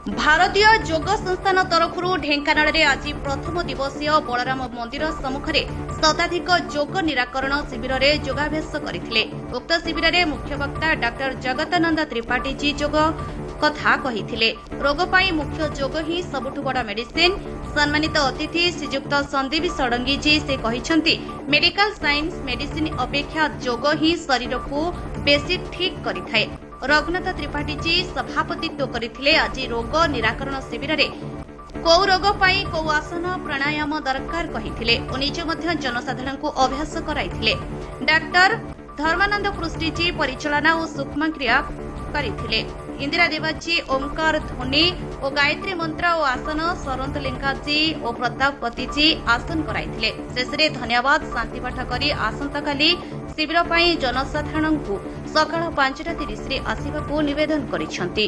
भारतीय योग संस्थान तरफ ढेंकानाल आज प्रथम दिवसीय बलराम मंदिर सम्मुख में शताधिक योग निराकरण शिविर में योगाभ्यास करते। उक्त शिविर में मुख्य वक्ता डॉक्टर जगतानंद त्रिपाठी जी योग कथा कही रोग पाई मुख्य योग ही सबुठ बड़ मेडिसिन। सम्मानित अतिथि श्रीजुक्त संदीप षडंगी जी से कहते मेडिकल साइंस मेडिसिन अपेक्षा योग ही शरीर को बेसी ठीक करिथाए। रघुनाथ त्रिपाठी जी सभापतित्व करथिले। आज रोग निराकरण शिविर रे को रोग पाई को आसन प्राणायाम दरकार कहिथिले और निज मध्य जनसाधारण को अभ्यास कराइथिले। डॉक्टर धर्मानंद पृष्टि जी परिचालना और सूक्ष्म क्रिया करथिले। इंदिरा देवाजी ओमकार ध्वनि और गायत्री मंत्र और आसन सरंत लिंका जी और प्रतापपति जी आसन कराइथिले। शेषरे धन्यवाद शांति पाठ करी आसंताकाली शिविर पाई जनसाधारण को सकाळ 5:30 रे आसिबाकू निवेदन करिसेंती।